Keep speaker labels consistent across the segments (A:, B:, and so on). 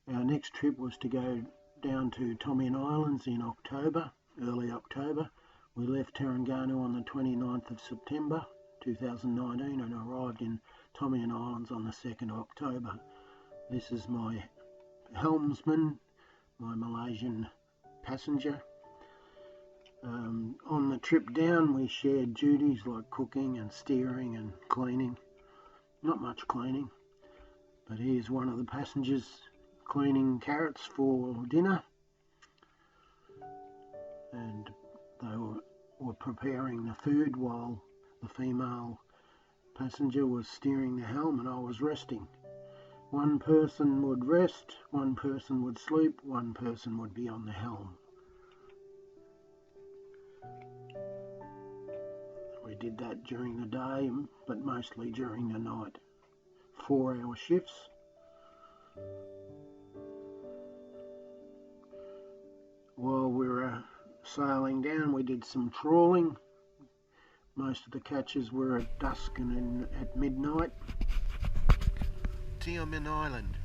A: Our next trip was to go down to Tioman Islands in October, early October. We left Terengganu on the 29th of September 2019 and arrived in Tioman Islands on the 2nd of October. This is my helmsman, my Malaysian passenger. On the trip down we shared duties like cooking and steering and cleaning. Not much cleaning, but here's one of the passengers cleaning carrots for dinner, and they were preparing the food while the female passenger was steering the helm and I was resting. One person would rest, one person would sleep, one person would be on the helm. We did that during the day, but mostly during the night. 4-hour shifts. While we were sailing down, we did some trawling. Most of the catches were at dusk and at midnight. Tioman Island.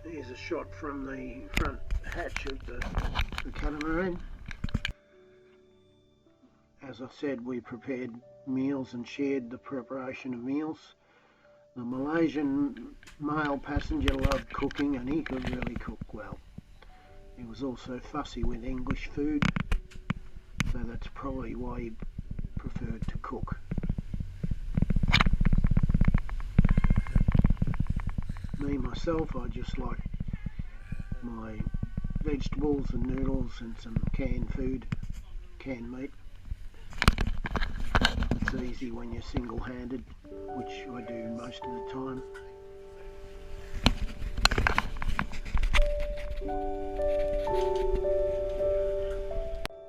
A: Here's a shot from the front hatch of the catamaran. As I said, we prepared meals and shared the preparation of meals. The Malaysian male passenger loved cooking and he could really cook well. He was also fussy with English food, so that's probably why he preferred to cook. Me, myself, I just like my vegetables and noodles and some canned food, canned meat. It's easy when you're single-handed, which I do most of the time.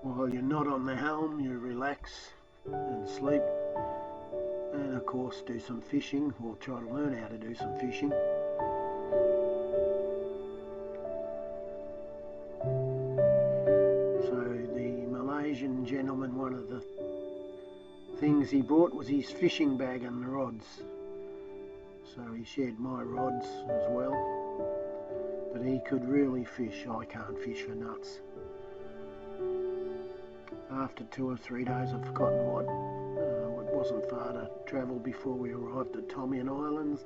A: While you're not on the helm, you relax and sleep, and of course do some fishing, or try to learn how to do some fishing. So the Malaysian gentleman, one of the things he brought was his fishing bag and the rods. So he shared my rods as well. But he could really fish. I can't fish for nuts. After 2 or 3 days, I've forgotten what. It wasn't far to travel before we arrived at Tioman Islands.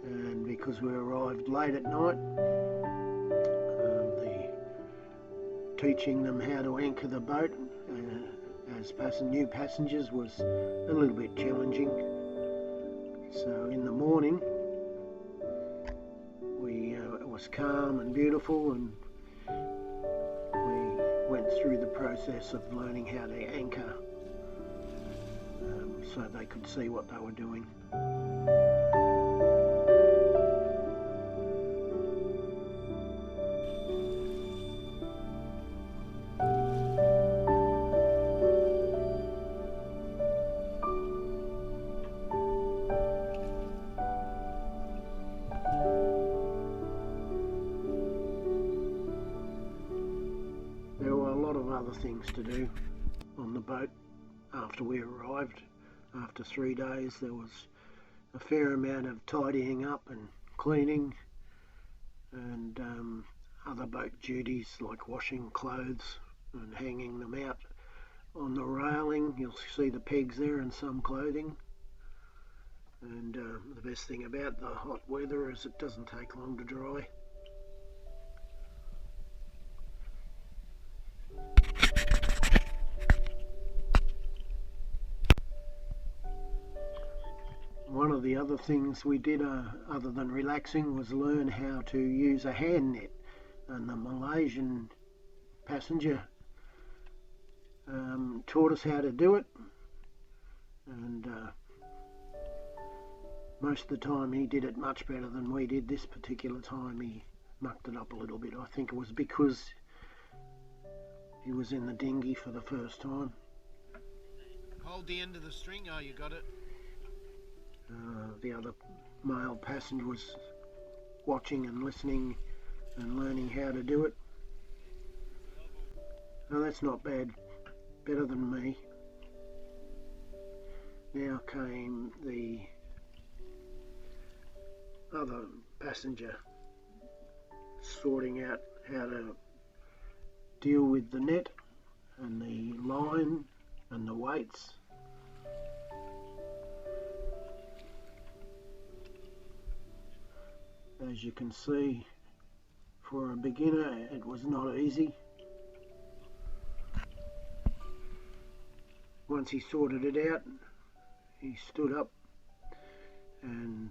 A: And because we arrived late at night, teaching them how to anchor the boat as new passengers was a little bit challenging. So in the morning it was calm and beautiful, and we went through the process of learning how to anchor so they could see what they were doing. Other things to do on the boat after we arrived. After 3 days there was a fair amount of tidying up and cleaning and other boat duties like washing clothes and hanging them out on the railing. You'll see the pegs there and some clothing. And the best thing about the hot weather is it doesn't take long to dry. One of the other things we did, other than relaxing, was learn how to use a hand net. And the Malaysian passenger taught us how to do it. And most of the time he did it much better than we did. This particular time he mucked it up a little bit. I think it was because he was in the dinghy for the first time.
B: Hold the end of the string. Oh, you got it.
A: The other male passenger was watching and listening and learning how to do it. Now that's not bad, better than me. Now came the other passenger sorting out how to deal with the net and the line and the weights. As you can see, for a beginner it was not easy. Once he sorted it out, he stood up and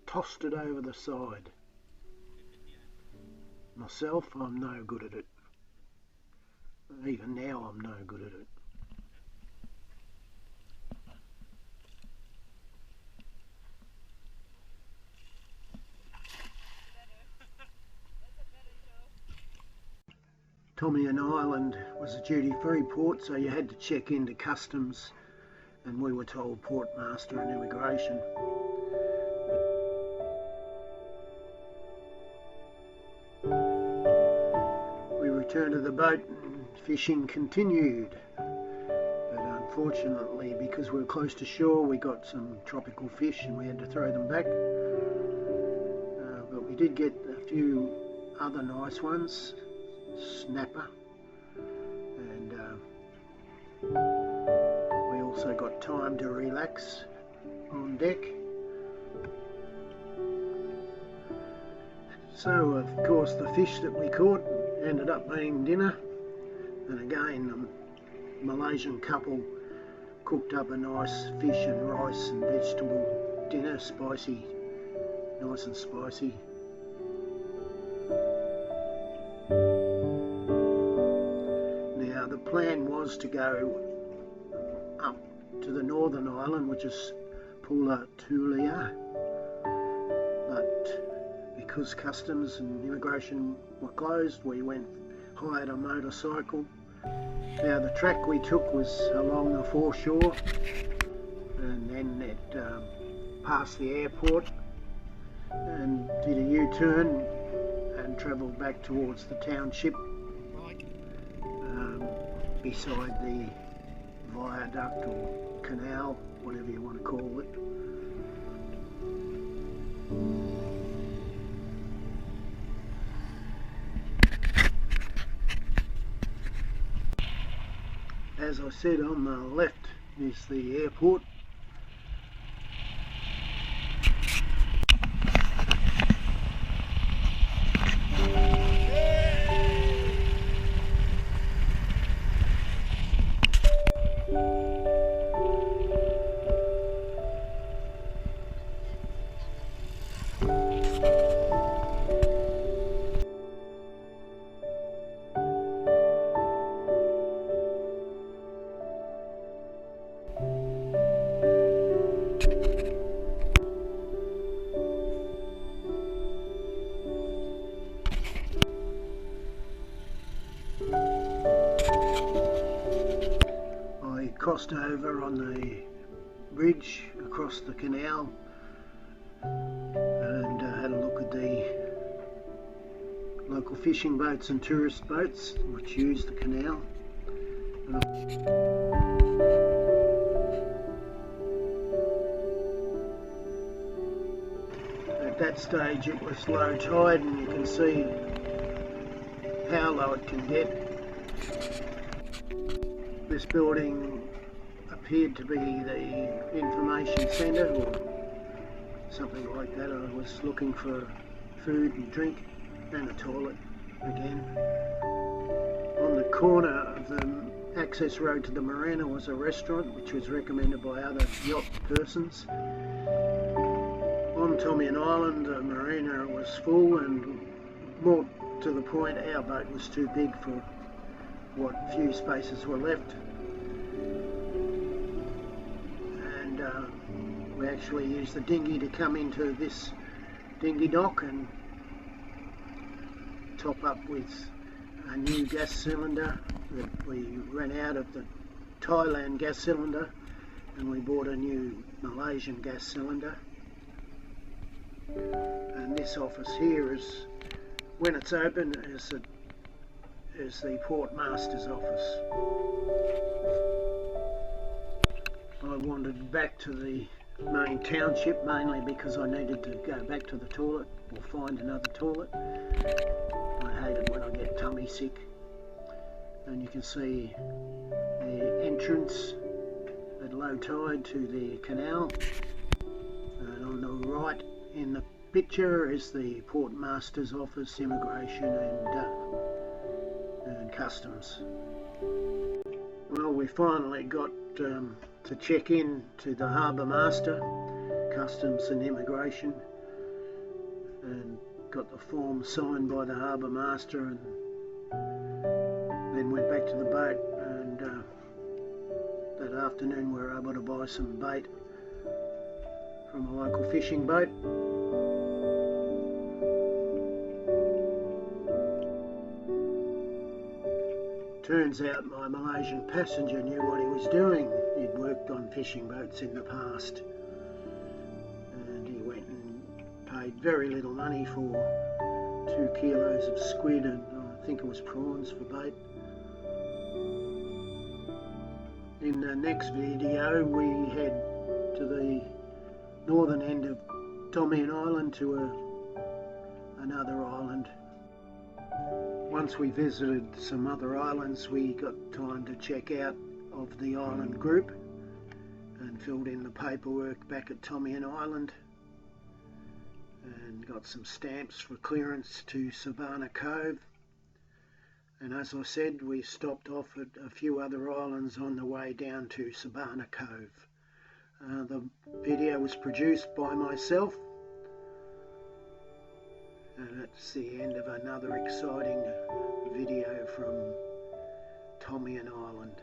A: tossed it over the side. Myself, I'm no good at it. Even now I'm no good at it. Tioman Island was a duty-free port, so you had to check into customs, and we were told port master and immigration. We returned to the boat and fishing continued, but unfortunately, because we were close to shore, we got some tropical fish and we had to throw them back. But we did get a few other nice ones. Snapper, and we also got time to relax on deck. So of course the fish that we caught ended up being dinner, and again the Malaysian couple cooked up a nice fish and rice and vegetable dinner, spicy, nice and spicy. The plan was to go up to the northern island, which is Pulau, but because customs and immigration were closed, we hired a motorcycle. Now the track we took was along the foreshore, and then it passed the airport and did a U-turn and travelled back towards the township beside the viaduct or canal, whatever you want to call it. As I said, on the left is the airport. Crossed over on the bridge across the canal and had a look at the local fishing boats and tourist boats which use the canal. At that stage it was low tide, and you can see how low it can get. This building appeared to be the information centre or something like that. I was looking for food and drink and a toilet again. On the corner of the access road to the marina was a restaurant which was recommended by other yacht persons. On Tioman Island the marina was full, and more to the point our boat was too big for what few spaces were left. We actually used the dinghy to come into this dinghy dock and top up with a new gas cylinder that we ran out of the Thailand gas cylinder, and we bought a new Malaysian gas cylinder. And this office here is, when it's open, is the port master's office. I wandered back to the main township, mainly because I needed to go back to the toilet or find another toilet. I hate it when I get tummy sick. And you can see the entrance at low tide to the canal. And on the right in the picture is the Port Master's Office, Immigration and Customs. Well, we finally got to check in to the Harbour Master, Customs and Immigration, and got the form signed by the Harbour Master, and then went back to the boat, and that afternoon we were able to buy some bait from a local fishing boat. Turns out my Malaysian passenger knew what he was doing. He'd worked on fishing boats in the past, and he went and paid very little money for 2 kilos of squid, and I think it was prawns for bait. In the next video we head to the northern end of Tioman Island to another island. Once we visited some other islands, we got time to check out of the island group and filled in the paperwork back at Tioman Island, and got some stamps for clearance to Savannah Cove. And as I said, we stopped off at a few other islands on the way down to Savannah Cove. The video was produced by myself, and it's the end of another exciting video from Tioman Island.